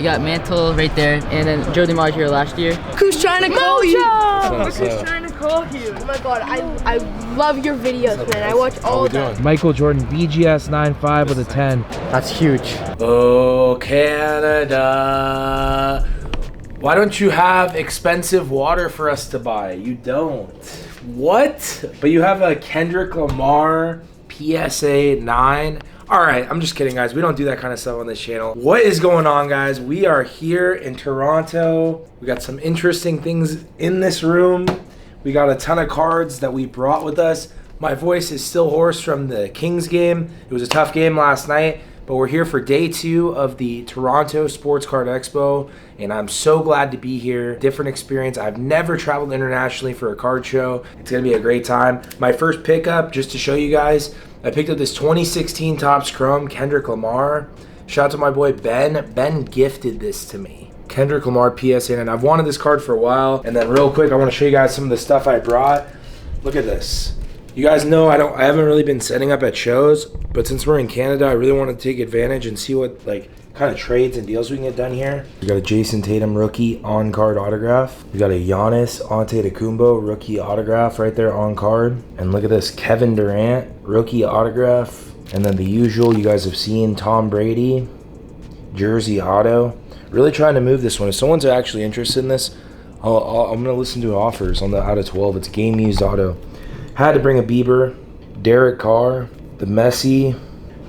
got Mantle right there, and then Joe DiMaggio last year. Who's trying to call you? Who's trying to call you? Oh my god, I love your videos, man. I watch all of them. Michael Jordan, BGS 9.5 with a 10. That's huge. Oh, Canada. Why don't you have expensive water for us to buy? You don't. What? But you have a Kendrick Lamar PSA 9. All right, I'm just kidding, guys. We don't do that kind of stuff on this channel. What is going on, guys? We are here in Toronto. We got some interesting things in this room. We got a ton of cards that we brought with us. My voice is still hoarse from the Kings game. It was a tough game last night, but we're here for day 2 of the Toronto Sports Card Expo, and I'm so glad to be here. Different experience. I've never traveled internationally for a card show. It's gonna be a great time. My first pickup, just to show you guys, I picked up this 2016 Topps Chrome Kendrick Lamar. Shout out to my boy Ben. Ben gifted this to me. Kendrick Lamar PSA, and I've wanted this card for a while. And then real quick, I want to show you guys some of the stuff I brought. Look at this. You guys know I haven't really been setting up at shows, but since we're in Canada, I really want to take advantage and see what kind of trades and deals we can get done here. We got a Jason Tatum rookie on card autograph. We got a Giannis Antetokounmpo rookie autograph right there on card. And look at this, Kevin Durant rookie autograph. And then the usual you guys have seen, Tom Brady jersey auto. Really trying to move this one. If someone's actually interested in this, I'm gonna listen to offers on the out of 12. It's game used auto. Had to bring a Bieber, Derek Carr, the Messi.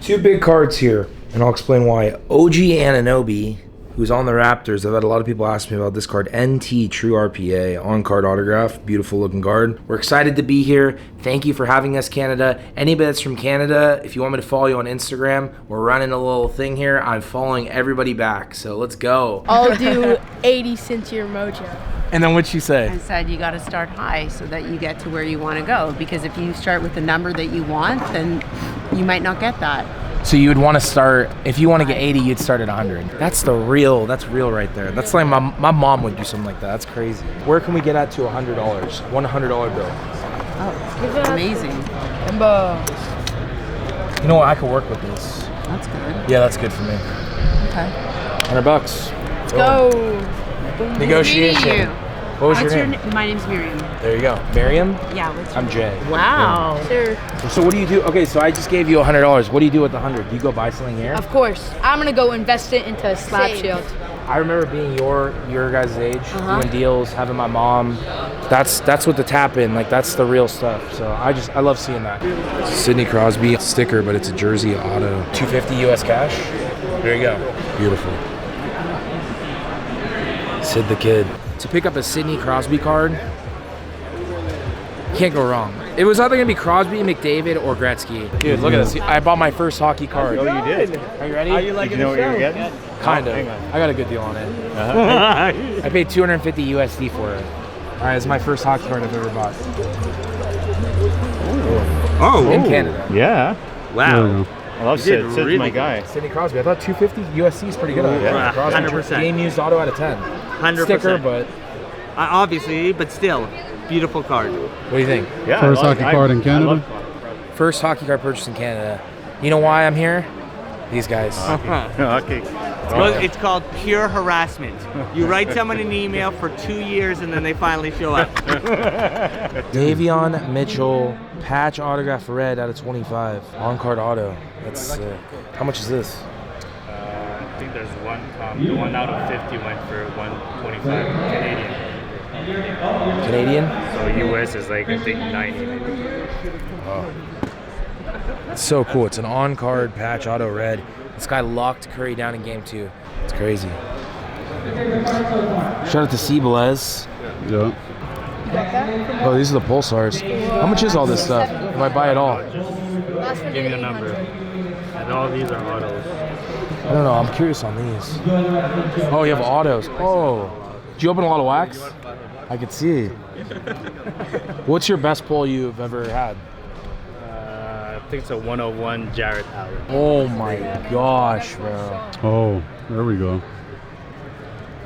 2 big cards here, and I'll explain why. OG Anunoby, who's on the Raptors. I've had a lot of people ask me about this card. NT True RPA, on-card autograph. Beautiful looking card. We're excited to be here. Thank you for having us, Canada. Anybody that's from Canada, if you want me to follow you on Instagram, we're running a little thing here. I'm following everybody back, so let's go. I'll do 80 since you're Mojo. And then what'd she say? I said you got to start high so that you get to where you want to go. Because if you start with the number that you want, then you might not get that. So you would want to start, if you want to get 80, you'd start at 100. That's real right there. That's like my mom would do something like that. That's crazy. Where can we get at to $100? $100 bill. Oh, amazing. You know what? I could work with this. That's good. Yeah, that's good for me. Okay. $100. Let's go. Negotiation. What was your name? My name's Miriam. There you go. Miriam? Yeah, what's your I'm Jay. Wow. Sure. So what do you do? Okay, so I just gave you $100. What do you do with the 100? Do you go buy something here? Of course. I'm gonna go invest it into a slab shield. I remember being your guys' age, doing deals, having my mom. That's what the tap in, like that's the real stuff. So I love seeing that. Sidney Crosby sticker, but it's a jersey auto. $250 US cash. There you go. Beautiful. Sid the Kid. To pick up a Sidney Crosby card, can't go wrong. It was either gonna be Crosby, McDavid, or Gretzky. Dude, look at this. I bought my first hockey card. Oh, you did? Are you ready? How you liking the show? Did you know what you were getting? Kind of. I got a good deal on it. I paid $250 USD for it. All right, it's my first hockey card I've ever bought. Oh. In Canada. Yeah. Wow. I love Sid. Sid's really my guy. Sidney Crosby. I thought $250 USD is pretty good. Yeah. Crosby, 100%. Game used auto out of 10. 100%. Sticker, but Obviously, but still, beautiful card. what do you think? Yeah. First hockey card in Canada? I love First hockey card purchased in Canada. You know why I'm here? These guys. Okay. Well, it's called pure harassment. You write someone an email for 2 years and then they finally show up. Davion Mitchell, patch autograph red out of 25. On card auto. That's sick. How much is this? I think there's one comp. The one out of 50 went for 125 Canadian. Canadian? So US is like I think 90 maybe. Oh. It's so cool. It's an on-card patch auto red. This guy locked Curry down in game 2. It's crazy. Shout out to Cebelez. Yeah. Oh, these are the Pulsars. How much is all this stuff? If I buy it all? Give me a number. And all these are autos. I don't know. I'm curious on these. Oh, you have autos. Oh. Did you open a lot of wax? I could see. What's your best pull you've ever had? I think it's a 101 Jarrett Allen. Oh my gosh, bro. Oh, there we go.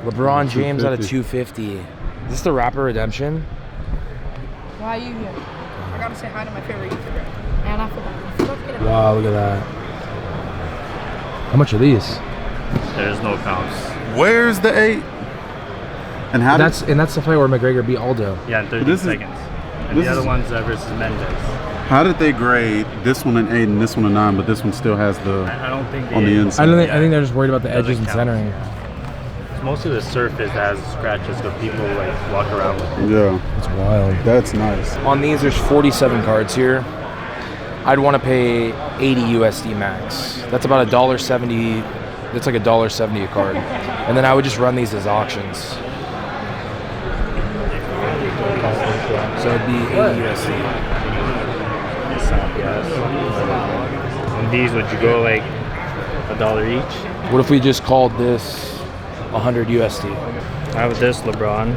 LeBron James out of 250. Is this the Rapper Redemption? Why are you here? I gotta say hi to my favorite YouTuber. And I forgot to get Wow, look at that. How much are these? There's no comps. Where's the 8? And how That's the fight where McGregor beat Aldo. Yeah, in 30 This is- seconds. And this the other is- one's versus Mendez. how did they grade this one an 8 and this one a 9, but this one still has the I don't think they, on the inside? I think they're just worried about the Doesn't edges and count. centering. Most of the surface has scratches, so people like walk around with it. Yeah, It's wild. that's nice. On these, there's 47 cards here. I'd want to pay 80 USD max. That's about $1.70. That's like $1.70 a card. And then I would just run these as auctions. So it'd be 80 USD. And these, would you go like $1 each? What if we just called this 100 USD? I have this LeBron,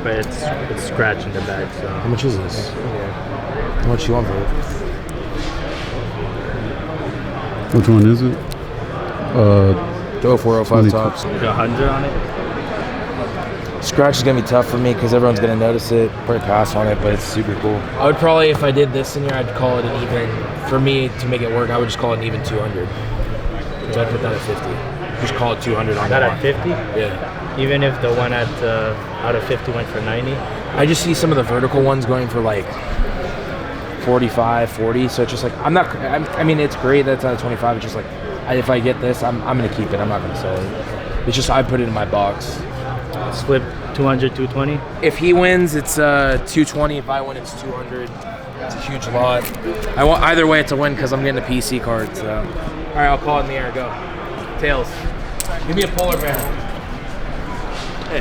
but it's scratched in the bag. So How much is this? How much you want for it? Which one is it? Go 405 tops. 100 on it. Scratch is gonna be tough for me because everyone's gonna notice it. Probably pass on it, but it's super cool. I would probably, if I did this in here, I'd call it an even. For me to make it work, I would just call it an even 200. So I'd put that at 50. Just call it 200 on That that. at 50? Yeah. Even if the one at out of 50 went for 90. I just see some of the vertical ones going for like 45, 40. So it's just like I mean, it's great that it's out of 25. It's just like if I get this, I'm gonna keep it. I'm not gonna sell it. It's just I put it in my box. Split 200, 220. If he wins, it's 220. If I win, it's 200. It's a huge lot. I want either way. It's a win because I'm getting a PC card. So, all right, I'll call it in the air. Go, tails. Give me a polar bear.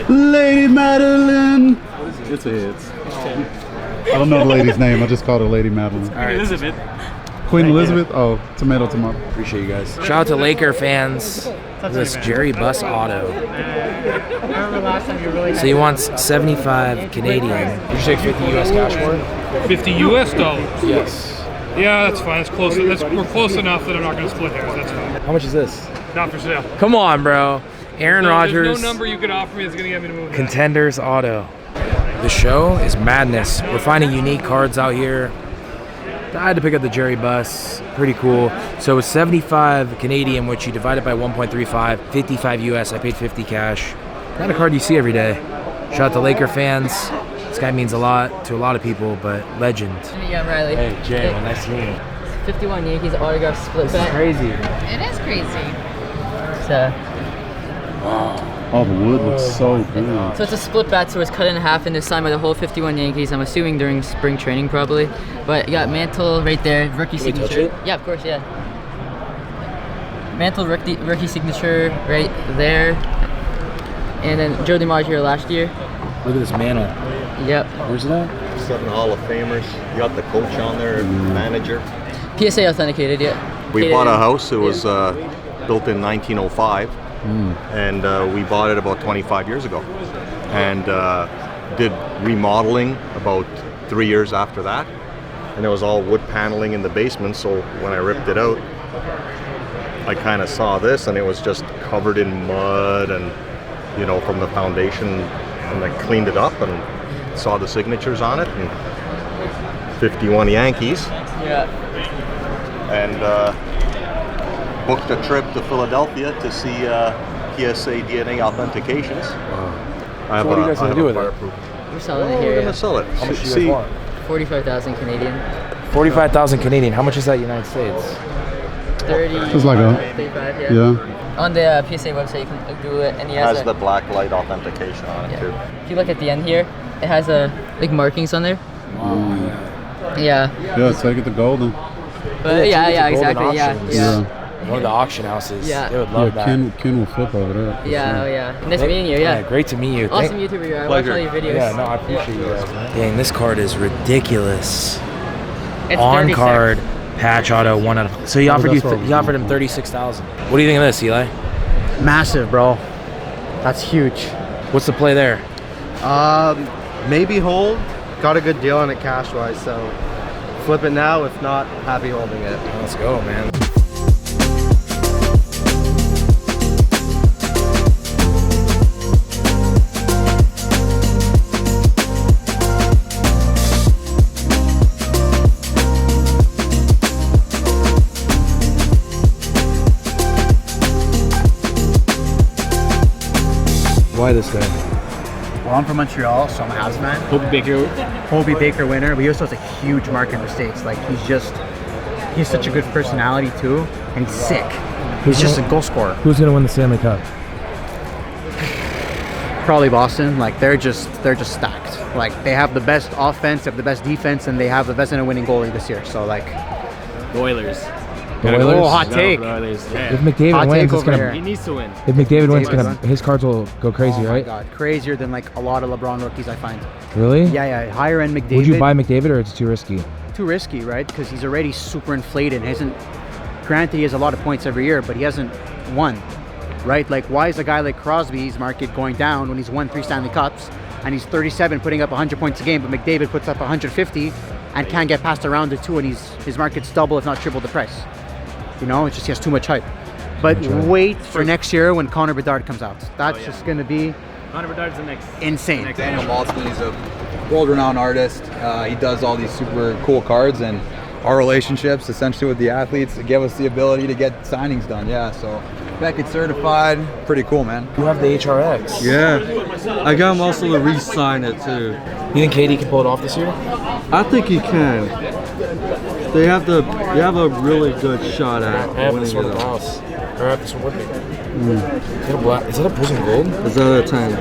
Lady Madeline. It's a hits. I don't know the lady's name. I just called her Lady Madeline. All right. Elizabeth. Queen Elizabeth? Oh, tomato. Appreciate you guys. Shout out to Laker fans. This Jerry Buss auto. Remember last time you really So he wants 75 Canadian. Did you take 50 US cash for it? 50 US dollars. Yes. Yeah, that's fine. It's close. We're close enough that I'm not going to split hairs. That's fine. How much is this? Not for sale. Come on, bro. Aaron Rodgers. There's no number you could offer me that's going to get me to move. Contenders auto. The show is madness. We're finding unique cards out here. I had to pick up the Jerry Buss. Pretty cool. So it's 75 Canadian, which you divide it by 1.35, 55 US. I paid 50 cash. Not a card you see every day. Shout out to Laker fans. This guy means a lot to a lot of people, but legend. Yeah, Riley. Hey, Jay, nice to meet you. 51 Yankees autograph split This is bet. crazy. It is crazy. So Oh, the wood looks so good. it's a split bat, so it's cut in half and it's signed by the whole 51 Yankees. I'm assuming during spring training probably. But you got Mantle right there, rookie Can we touch signature. it? Yeah, of course, yeah. Mantle rookie signature right there. And then Joe DiMaggio last year. Look at this mantle. Yep. Where's it at? 7 Hall of Famers. You got the coach on there, manager. PSA authenticated, yeah. We bought a house. It was built in 1905, and we bought it about 25 years ago, and did remodeling about 3 years after that, and it was all wood paneling in the basement. So when I ripped it out, I kind of saw this, and it was just covered in mud, and from the foundation, and I cleaned it up and saw the signatures on it, and 51 Yankees. Yeah. And booked a trip to Philadelphia to see PSA DNA authentications. So what are you guys gonna do with it? We're selling it We're here, gonna yeah. sell it. How much do you See, guys want? 45,000 Canadian. 45,000 Canadian. How much is that United States? 30. It's like a 35, yeah. yeah. On the PSA website, you can do it, and he has has the black light authentication on it too. If you look at the end here, it has like markings on there. Yeah. Yeah, take it to Golden. But yeah, take it to Golden exactly. Yeah, Auctions. yeah. One of the auction houses. Yeah. They would love that. Ken will flip over there. for Yeah, sure. oh yeah. Nice meeting you, yeah. Great to meet you. Awesome YouTuber you are. I watch all your videos. Yeah, no, I appreciate you guys, man. Dang, this card is ridiculous. It's On 36. card patch auto 1 out of. So he offered that's what he offered him 36,000. What do you think of this, Eli? Massive, bro. That's huge. What's the play there? Maybe hold. Got a good deal on it cash wise, so flip it now. If not, happy holding it. Let's go, man. Why this guy? Well, I'm from Montreal, so I'm a Habs fan. Hobie Baker winner, but he also has a huge mark in the States. Like, he's such a good personality too, and he's sick. He's just a goal scorer. Who's gonna win the Stanley Cup? Probably Boston. Like, they're just stacked. Like, they have the best offense, they have the best defense, and they have the best and a winning goalie this year. So, like, Oilers. Oh, hot take. If McDavid wins, it's gonna. He needs to win. If McDavid wins, his cards will go crazy, Oh my right? God, crazier than like a lot of LeBron rookies I find. Really? Yeah, higher end McDavid. Would you buy McDavid, or it's too risky? Too risky, right? Because he's already super inflated. Granted, he has a lot of points every year, but he hasn't won, right? Like, why is a guy like Crosby's market going down when he's won 3 Stanley Cups and he's 37, putting up 100 points a game, but McDavid puts up 150 and can't get past a round or two, and his market's double, if not triple the price. You know, it's just he has too much hype. But wait for next year when Connor Bedard comes out. That's just going to be Connor Bedard's the next insane. Daniel Maltzman, he's a world-renowned artist. He does all these super cool cards, and our relationships essentially with the athletes give us the ability to get signings done. Yeah, so Beckett certified, pretty cool, man. You have the HRX. Yeah, I got him also to re-sign it too. You think KD can pull it off this year? I think he can. They have a really good shot at winning this one it in the all. house. Or have this one with me. Is that a Prism Gold? Is that a 10?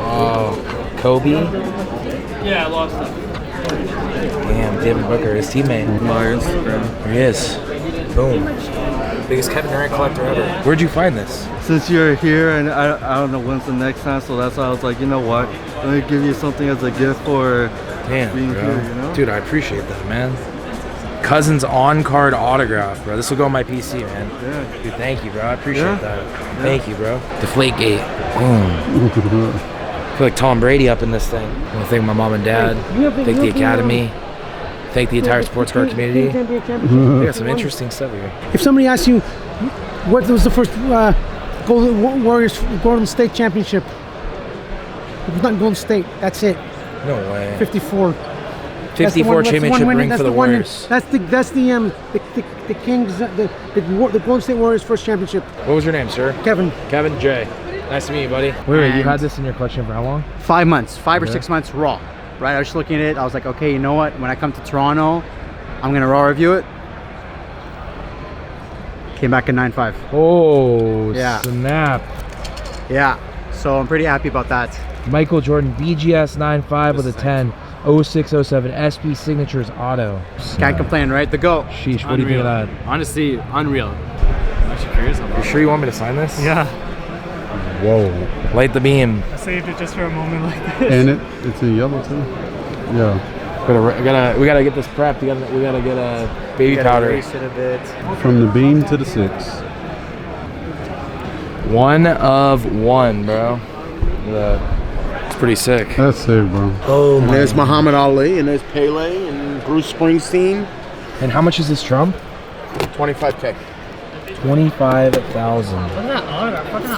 Oh, Kobe. Yeah, I lost it. Damn, David Booker, his teammate. My Instagram. There he is. Boom. Biggest Kevin Durant collector ever. Where'd you find this? Since you're here, and I don't know when's the next time, so that's why I was like, you know what? Let me give you something as a gift for being bro. here, you know? Dude, I appreciate that, man. Cousin's on-card autograph, bro. This will go on my PC, man. Yeah. Dude, thank you, bro. I appreciate that. Thank you, bro. Deflategate. Boom. I feel like Tom Brady up in this thing. I want to thank my mom and dad. Thank the Academy. Thank the entire sports card community. They got some interesting stuff here. If somebody asks you, what was the first Warriors Golden State championship? It was not Golden State. That's it. No way. 54. 54 championship ring for the Warriors. That's the Kings, the Golden State Warriors first championship. What was your name, sir? Kevin. Kevin J. Nice to meet you, buddy. Wait, you had this in your collection for how long? 5 months, 5 or 6 months raw. Right, I was just looking at it. I was like, okay, you know what? When I come to Toronto, I'm gonna raw review it. Came back in 9.5. Oh, yeah. Snap. Yeah, so I'm pretty happy about that. Michael Jordan, BGS 9.5 with a 10. 0607 SP Signatures Auto. Can't complain, right? The GOAT. Sheesh, what do you think of that? Honestly, unreal. I'm actually curious about You sure you want me to sign this? Yeah. Whoa. Light the beam. I saved it just for a moment like this. And it's in yellow too. Yeah. We gotta get this prepped. We gotta get a baby powder. Erase it a bit. From the beam to the 6. 1 of 1, bro. It's pretty sick. That's sick, bro. Oh my. There's Muhammad Ali, and there's Pele, and Bruce Springsteen. And how much is this Trump? 25K. 25,000.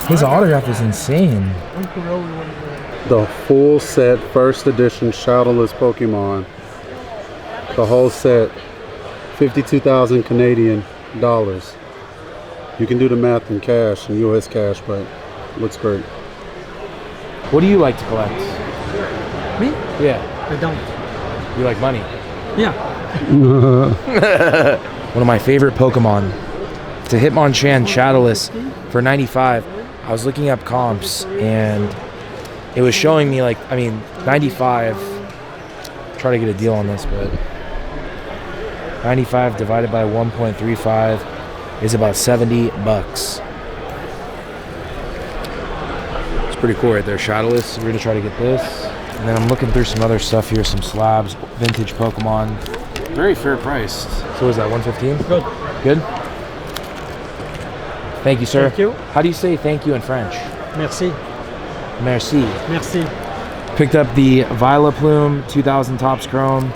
His autograph is insane. The full set, first edition shadowless Pokemon. The whole set, 52,000 Canadian dollars. You can do the math in cash, in US cash, but it looks great. What do you like to collect? Me? Yeah. I don't. You like money? Yeah. One of my favorite Pokemon. It's a Hitmonchan Shadowless for 95. I was looking up comps and it was showing me 95. Try to get a deal on this, but 95 divided by 1.35 is about $70. It's pretty cool right there, Shadowless. We're gonna try to get this. And then I'm looking through some other stuff here, some slabs, vintage Pokemon. Very fair priced. So what is that, 115? Good. Good? Thank you, sir. Thank you. How do you say thank you in French? Merci. Merci. Merci. Picked up the Vileplume 2000 Topps Chrome,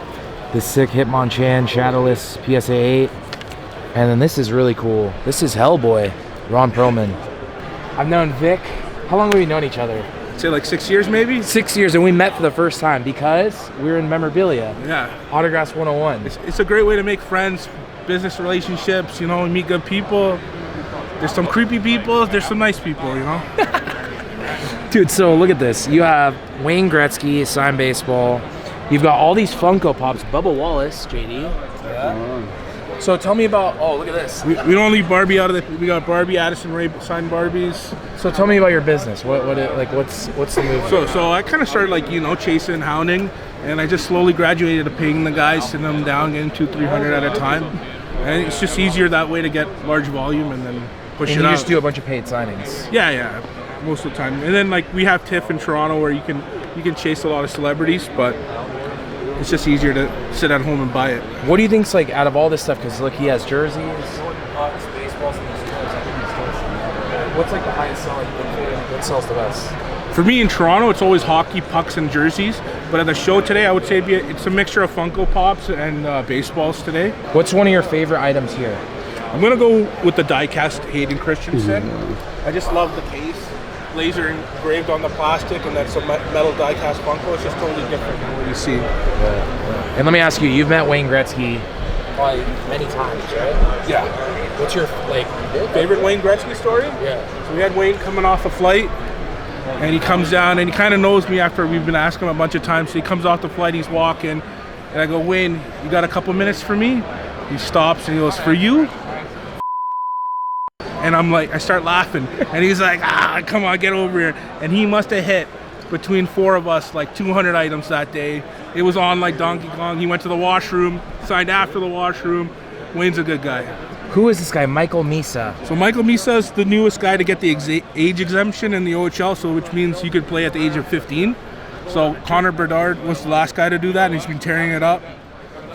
the sick Hitmonchan Shadowless PSA 8, and then this is really cool. This is Hellboy, Ron Perlman. I've known Vic. How long have we known each other? Say like 6 years maybe? 6 years, and we met for the first time because we were in memorabilia. Yeah. Autographs 101. It's a great way to make friends, business relationships, you know, meet good people. There's some creepy people, there's some nice people, you know? Dude, so look at this. You have Wayne Gretzky, signed baseball. You've got all these Funko Pops. Bubba Wallace, JD. So tell me about, oh, look at this. We don't leave Barbie out of the. We got Barbie, Addison Rae signed Barbies. So tell me about your business. What's the move? So I kind of started like, chasing, hounding, and I just slowly graduated to paying the guys, sitting them down, getting 200-300 at a time. And it's just easier that way to get large volume and then push And it you out. just do a bunch of paid signings. Yeah, most of the time. And then like we have TIFF in Toronto where you can chase a lot of celebrities, but it's just easier to sit at home and buy it. What do you think's like out of all this stuff? Because look, he has jerseys, pucks, baseballs, and what's like the highest selling thing? What sells the best? For me in Toronto, it's always hockey, pucks, and jerseys. But at the show today, I would say it's a mixture of Funko Pops and baseballs today. What's one of your favorite items here? I'm gonna go with the die-cast Hayden Christensen. I just love the case, laser engraved on the plastic, and that's a metal die-cast Funko. It's just totally different than what you see. And let me ask you, you've met Wayne Gretzky probably many times, right? Yeah. What's your favorite Wayne Gretzky story? Yeah. So we had Wayne coming off a flight, and he comes down, and he kind of knows me after we've been asking him a bunch of times. So he comes off the flight, he's walking, and I go, Wayne, you got a couple minutes for me? He stops and he goes, for you? And I'm like, I start laughing, and he's like, come on, get over here. And he must have hit between four of us like 200 items that day. It was on like Donkey Kong. He went to the washroom, signed after the washroom. Wayne's a good guy. Who is this guy, Michael Misa? So Michael Misa is the newest guy to get the age exemption in the OHL, so which means you could play at the age of 15. So Connor Bedard was the last guy to do that, and he's been tearing it up.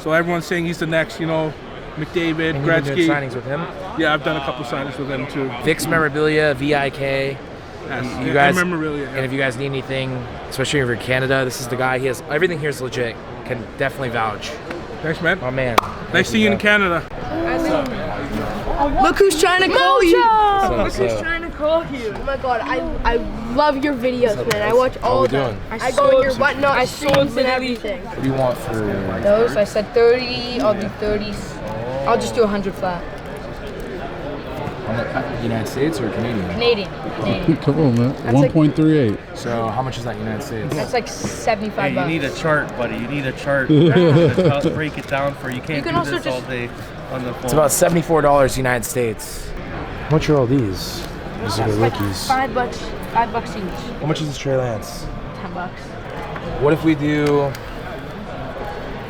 So everyone's saying he's the next, McDavid, And Gretzky. you've been doing signings with him? Yeah, I've done a couple signings with him too. Vix Memorabilia, VIK. Yes, You guys, Memorabilia, yeah. And if you guys need anything, especially if you're in Canada, this is the guy. He has everything here is legit. Can definitely vouch. Thanks, man. Oh man. Nice seeing you in Canada. Look who's trying to call you. Mojo! Look who's trying to call you. Oh my god, I love your videos, man. I watch all of them. I go in your whatnot streams and everything. What do you want for Those, I said 30, I'll do 30s. I'll just do 100 flat. United States or Canadian? Canadian. Come on, man. That's like- 1.38. So how much is that United States? That's like 75 bucks. You need a chart, buddy. You need a chart. Let's break it down for you. Can't You can do also this all just- day on the phone. It's about $74 United States. How much are all these? These are the rookies. $5 each. How much is this Trey Lance? $10. What if we do?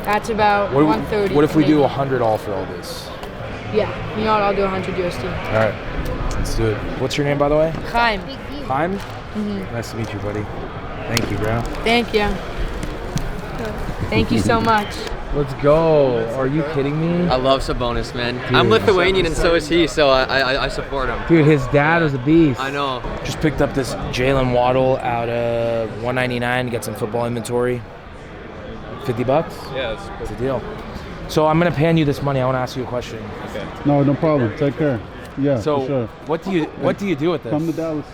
That's about What, 130. what if we do Canadian. 100 all for all this? Yeah, you know what? I'll do 100 USD. All right, let's do it. What's your name, by the way? Chaim. Chaim? Mhm. Nice to meet you, buddy. Thank you, bro. Thank you. Thank you so much. Let's go. Are you kidding me? I love Sabonis, man. Dude. I'm Lithuanian and so is he, so I support him. Dude, his dad was a beast. I know. Just picked up this Jalen Waddle out of $199. Get some football inventory. $50? Yeah, it's a deal. So I'm gonna pan you this money. I want to ask you a question. Okay. No, no problem. Take care. Yeah, So for sure. what do you do with this? Come to Dallas.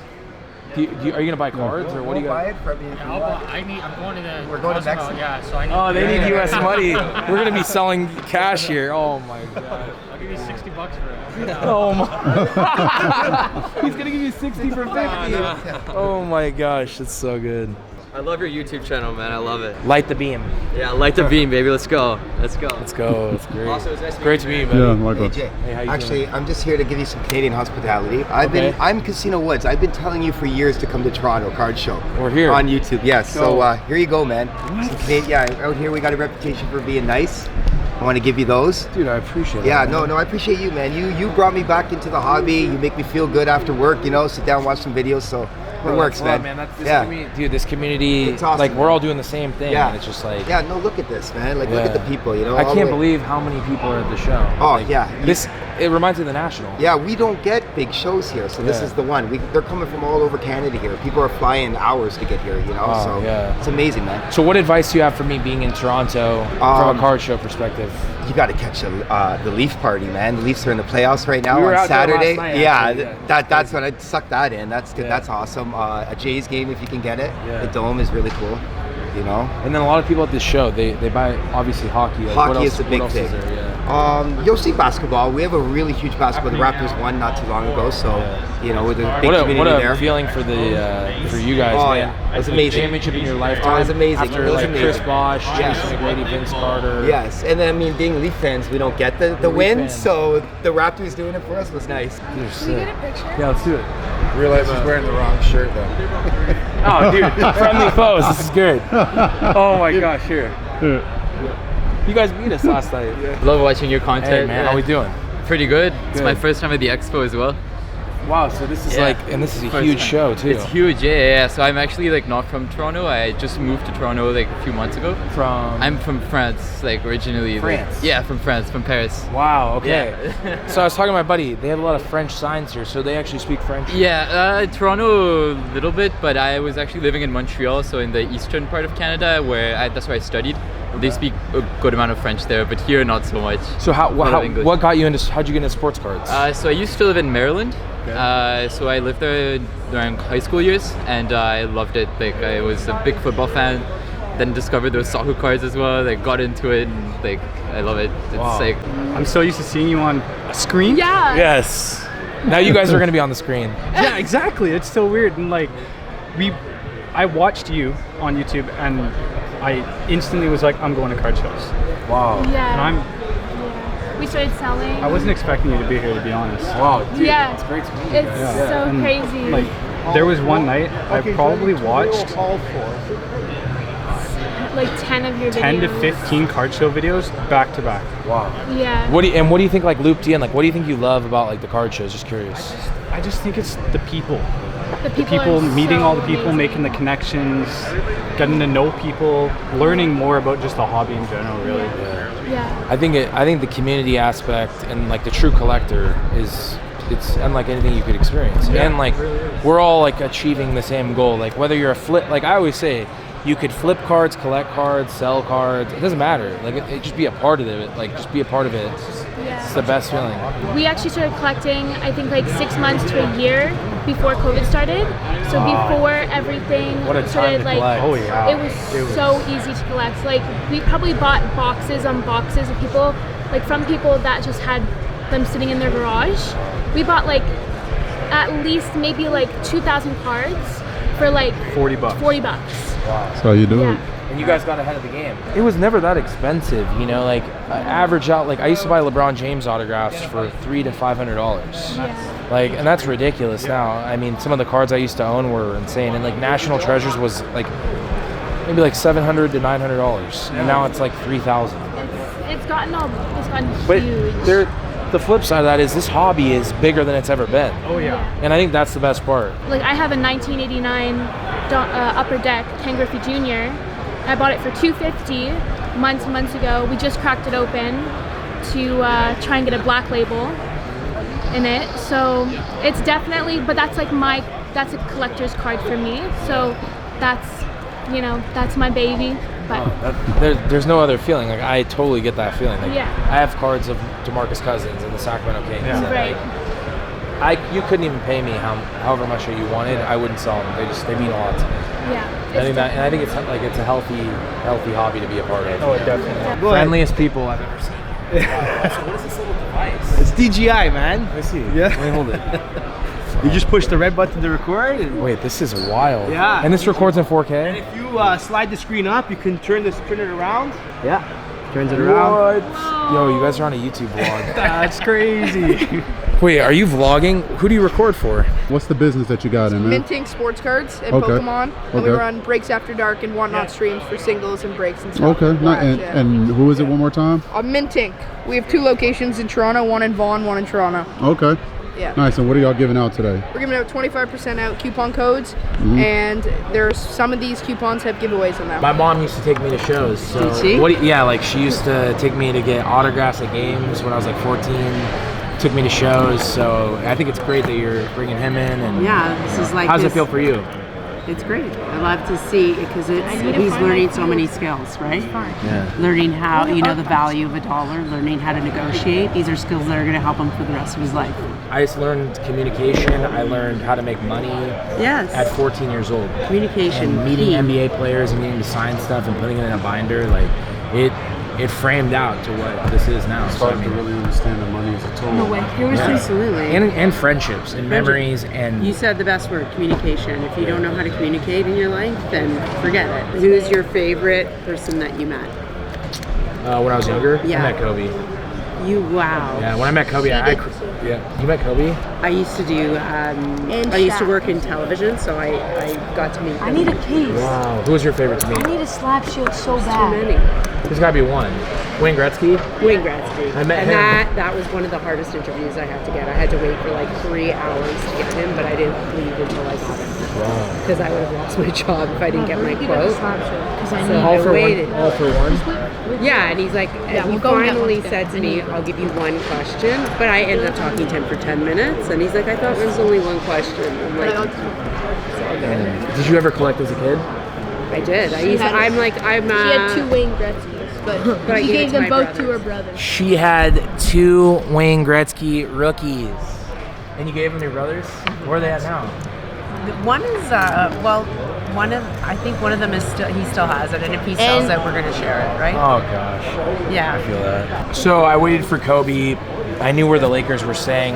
Are you gonna buy cards or what do you got? I'm going to the. We're going to Mexico. Yeah, so I need. Oh, they need U.S. money. We're gonna be selling cash here. Oh my god. I'll give you $60 for it. Oh my. He's gonna give you 60 for 50. Oh my gosh, that's so good. I love your YouTube channel, man. I love it. Light the beam. Yeah, light the beam, baby. Let's go. Let's go. Let's go. It's great. Also, it's nice Great to meet you, buddy. Yeah, Michael. Hey, Jay. Hey, how you Actually, doing? I'm just here to give you some Canadian hospitality. Okay. I'm Casino Woods. I've been telling you for years to come to Toronto Card Show. We're here. On YouTube, yes. Go. So here you go, man. Some Canadian, yeah, out here we got a reputation for being nice. I want to give you those. Dude, I appreciate it. Yeah, no, I appreciate you, man. You brought me back into the hobby. You make me feel good after work, sit down, watch some videos, so Bro, it works, that's a man. lot, This yeah. Dude, this community, It's awesome, like, we're man. all doing the same thing. Yeah. And it's just like... Yeah, no, look at this, man. Like, look at the people, I all the can't way- believe how many people are at the show. Oh, Like, yeah. It reminds me of the National. Yeah, we don't get big shows here, so this Yeah. is the one. They're coming from all over Canada here. People are flying hours to get here, Oh, so yeah. it's amazing, man. So what advice do you have for me being in Toronto from a card show perspective? You got to catch the Leaf party, man. The Leafs are in the playoffs right now We were on out there Saturday. last night, yeah, actually, yeah. that's what I'd suck that in. That's good. Yeah. That's awesome. A Jays game if you can get it. Yeah. The Dome is really cool. And then a lot of people at this show, they buy obviously hockey. Like, Hockey what else, is a big what else thing. Is there? Yeah. You'll see basketball. We have a really huge basketball. The Raptors won not too long ago, so with a big community what a there. feeling for you guys, man. Yeah. It was amazing. Championship in your lifetime. It was amazing. After It was like amazing. Chris Bosh, Yes. Tracy McGrady, Vince Carter. Yes, and then being Leaf fans, we don't get the win, fans. so the Raptors doing it for us was nice. Yeah, let's do it. Realize he's wearing the wrong shirt though. Oh, dude, friendly foes. This is good. Oh my gosh, here. You guys beat us last night. Love watching your content. Hey, man, how we doing? Pretty good. It's Good. my first time at the expo as well. Wow, so this is and this is a First huge time. show too. It's huge, yeah. So I'm actually like not from Toronto. I just moved to Toronto like a few months ago. I'm from France, like originally. France? Yeah, from France, from Paris. Wow, okay. Yeah. So I was talking to my buddy, they have a lot of French signs here, so they actually speak French. Yeah, Toronto a little bit, but I was actually living in Montreal, so in the eastern part of Canada, that's where I studied. They speak a good amount of French there, but here not so much. So how'd you get into sports cards? So I used to live in Maryland. So I lived there during high school years, and I loved it. Like I was a big football fan. Then discovered those soccer cards as well. Like got into it, and like I love it. It's like I'm so used to seeing you on a screen. Yeah. Yes. Now you guys are going to be on the screen. Yeah, exactly. It's so weird. And like, I watched you on YouTube, and I instantly was like, I'm going to card shows. Wow. Yeah. And We started selling. I wasn't expecting you to be here, to be honest. Wow, dude, Yeah. it's great to meet you. It's guys. so And, crazy. Like, there was one night I probably watched like 10 of your videos. 10 to 15 card show videos back to back. Wow. Yeah. What do you think like looped you in? Like what do you think you love about like the card shows? Just curious. I just think it's the people. The people are meeting so all the people, amazing. making the connections, getting to know people, learning more about just the hobby in general, really. Yeah. I think the community aspect and like the true collector it's unlike anything you could experience. Yeah. And like we're all like achieving the same goal. Like whether you're a flip, like I always say, you could flip cards, collect cards, sell cards. It doesn't matter. Like it just be a part of it. Like just be a part of it. It's the best feeling. We actually started collecting, I think, like 6 months to a year before COVID started. So before everything What a time started, to like, collect. Oh, yeah. it was so easy to collect. Like, we probably bought boxes on boxes of people, like from people that just had them sitting in their garage. We bought like at least maybe like 2,000 cards for like $40. $40. Wow. That's how you do it. And you guys got ahead of the game. It was never that expensive, you know. Like average out, like I used to buy LeBron James autographs for $300 to $500. Like, and that's ridiculous now. I mean, some of the cards I used to own were insane. And like National Treasures was like maybe like $700 to $900, and now it's like $3,000. It's gotten But huge. the flip side of that is this hobby is bigger than it's ever been. Oh yeah. And I think that's the best part. Like I have a 1989 Upper Deck Ken Griffey Jr. I bought it for $250 months ago. We just cracked it open to try and get a black label in it. So it's definitely, but that's like that's a collector's card for me. So that's my baby. But There's no other feeling. Like I totally get that feeling. Like, Yeah. I have cards of DeMarcus Cousins and the Sacramento Kings. Yeah. And, Right. you couldn't even pay me however much you wanted. I wouldn't sell them. They mean a lot to me. yeah. I think it's like it's a healthy hobby to be a part of. Oh, definitely. Friendliest people I've ever seen. Wow. So what is this little device? It's DJI, man. Let me see. Yeah. Let me hold it. You just push the red button to record. And Wait, this is wild. Yeah. And this records in 4K? And if you slide the screen up, you can turn it around. Yeah. Turns it around. What? Yo, you guys are on a YouTube vlog. That's crazy. Wait, are you vlogging? Who do you record for? What's the business that you got in, man? Minting sports cards and Okay. Pokemon. And we Okay. run Breaks After Dark and Whatnot streams for singles and breaks and stuff. Okay. And who is it one more time? Minting. We have 2 locations in Toronto, one in Vaughan, one in Toronto. Okay. Yeah. Nice. And what are y'all giving out today? We're giving out 25% out coupon codes, Mhm. and there's some of these coupons have giveaways in them. My mom used to take me to shows. So Did she? Like she used to take me to get autographs at games when I was like 14. Took me to shows, so I think it's great that you're bringing him in. And Yeah, this is like How does it this- feel for you? It's great. I love to see because he's learning so many skills, right? Yeah. Learning how, the value of a dollar, learning how to negotiate. These are skills that are going to help him for the rest of his life. I just learned communication. I learned how to make money. Yes. At 14 years old. Communication, And meeting key. NBA players and getting to sign stuff and putting it in a binder, like it framed out to what this is now. It's hard to really understand that money is a tool. No way. Absolutely. And friendships and memories and. You said the best word, communication. If you don't know how to communicate in your life, then forget it. Who is your favorite person that you met? When I was younger, Yeah. I met Kobe. Wow. Yeah, when I met Kobe, you met Kobe? I used to do, I used to work in television, so I got to meet them. I need a case. Wow. Who was your favorite to meet? I need a slab shield so bad. Too many. There's gotta be one. Wayne Gretzky? Wayne Gretzky. I met and him. that was one of the hardest interviews I had to get. I had to wait for like 3 hours to get him, but I didn't leave until I got him. Wow. Because I would have lost my job if I didn't get my quote. So All I for waited. one. All for one. Yeah, and he's like, Yeah, he we'll go and get finally one said to me, together. I'll give you one question. But I ended up talking to him for 10 minutes, and he's like, I thought there was only one question. I'm like, it's all good. Did you ever collect as a kid? I did. She had 2 Wayne Gretzky's, but I she gave it gave to them my both brothers. to her brother. She had 2 Wayne Gretzky rookies. And you gave them to your brothers? Where are they at now? One is, I think one of them is still, he still has it, and if he sells it, we're going to share it, right? Oh gosh. Yeah. I feel that. So I waited for Kobe. I knew where the Lakers were staying,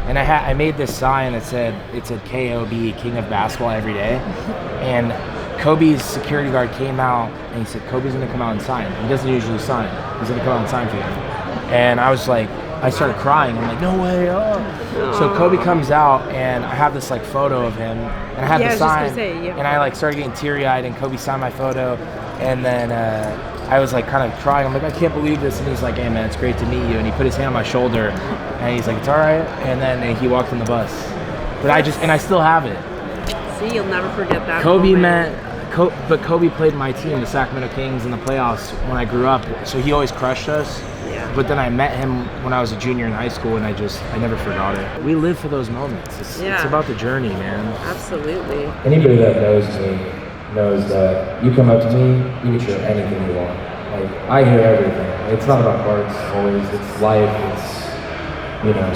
and I made this sign that said KOB, King of Basketball every day. And Kobe's security guard came out and he said, Kobe's gonna come out and sign. He doesn't usually sign. He's gonna come out and sign for you. And I was like, I started crying. I'm like, no way. Oh. So Kobe comes out and I have this like photo of him and I had the sign and I like started getting teary-eyed and Kobe signed my photo and then I was like kind of crying. I'm like, I can't believe this. And he's like, hey man, it's great to meet you. And he put his hand on my shoulder and he's like, it's all right. And then he walked on the bus. But I still have it. See, you'll never forget that Kobe moment. but Kobe played my team, the Sacramento Kings, in the playoffs when I grew up. So he always crushed us. Yeah. But then I met him when I was a junior in high school, and I never forgot it. We live for those moments. It's about the journey, man. Absolutely. Anybody that knows me knows that you come up to me, you can share anything you want. Like I hear everything. It's not about cards always. It's life. It's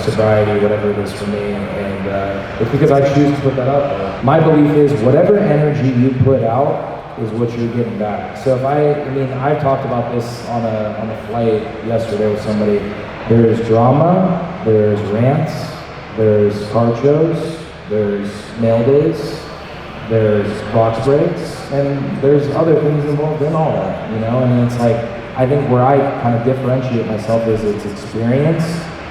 sobriety, whatever it is for me, and it's because I choose to put that out there. My belief is whatever energy you put out is what you're getting back. So if I've talked about this on a flight yesterday with somebody. There's drama, there's rants, there's card shows, there's mail days, there's box breaks, and there's other things involved in all that, and it's like, I think where I kind of differentiate myself is it's experience,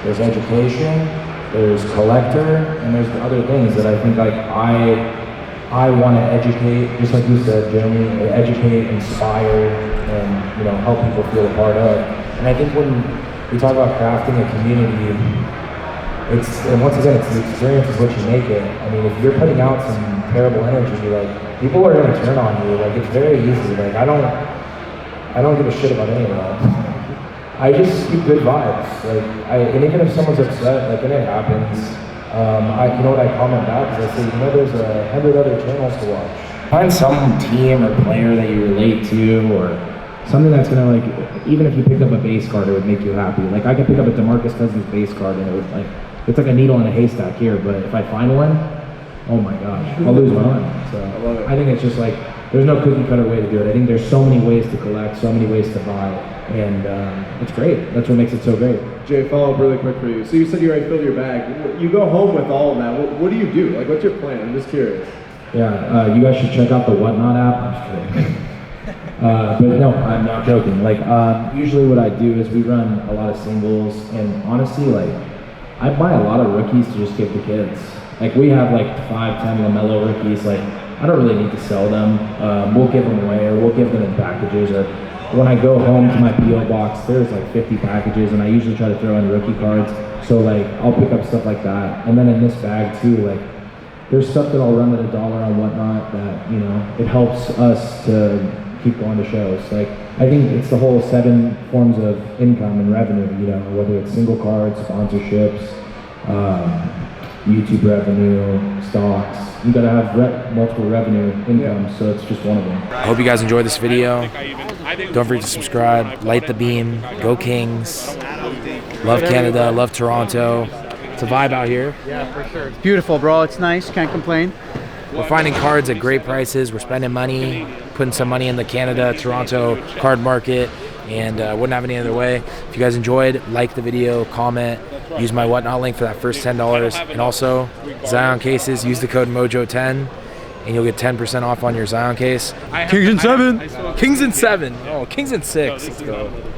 there's education, there's collector, and there's the other things that I think like I want to educate, just like you said, Jeremy, educate, inspire, and help people feel a part of. And I think when we talk about crafting a community, and once again, it's the experience is what you make it. I mean, if you're putting out some terrible energy, like people are going to turn on you. Like it's very easy. Like I don't give a shit about any of that. I just speak good vibes. And even if someone's upset, and it happens, you know what I comment back is I say, there's 100 other channels to watch. Find some team or player that you relate to, or something that's gonna even if you picked up a base card, it would make you happy. Like I could pick up a DeMarcus Cousins base card, and it would it's like a needle in a haystack here. But if I find one, oh my gosh, I'll lose my mind. So I love it. I think it's just there's no cookie cutter way to do it. I think there's so many ways to collect, so many ways to buy, and it's great. That's what makes it so great. Jay, follow up really quick for you. So you said you already filled your bag. You go home with all of that. What do you do? What's your plan? I'm just curious. Yeah, you guys should check out the Whatnot app. I'm just kidding. But no, I'm not joking. Usually what I do is we run a lot of singles, and honestly, I buy a lot of rookies to just give to kids. We have 5-10 LaMelo rookies. I don't really need to sell them. We'll give them away, or we'll give them in packages. Or when I go home to my PO box, there's 50 packages, and I usually try to throw in rookie cards. So I'll pick up stuff like that. And then in this bag too, there's stuff that I'll run at $1 on Whatnot that it helps us to keep going to shows. I think it's the whole 7 forms of income and revenue. Whether it's single cards, sponsorships, YouTube revenue, stocks. You gotta have multiple revenue income, so it's just one of them. I hope you guys enjoyed this video. Don't forget to subscribe, light the beam, go Kings. Love Canada, love Toronto. It's a vibe out here. Yeah, for sure. It's beautiful, bro. It's nice. Can't complain. We're finding cards at great prices. We're spending money, putting some money in the Canada, Toronto card market. and wouldn't have it any other way. If you guys enjoyed, like the video, comment, use my Whatnot link for that first $10, and also Zion cases, use the code Mojo10 and you'll get 10% off on your Zion case. Kings in 7. Kings in 7. Oh, Kings in 6. Let's go.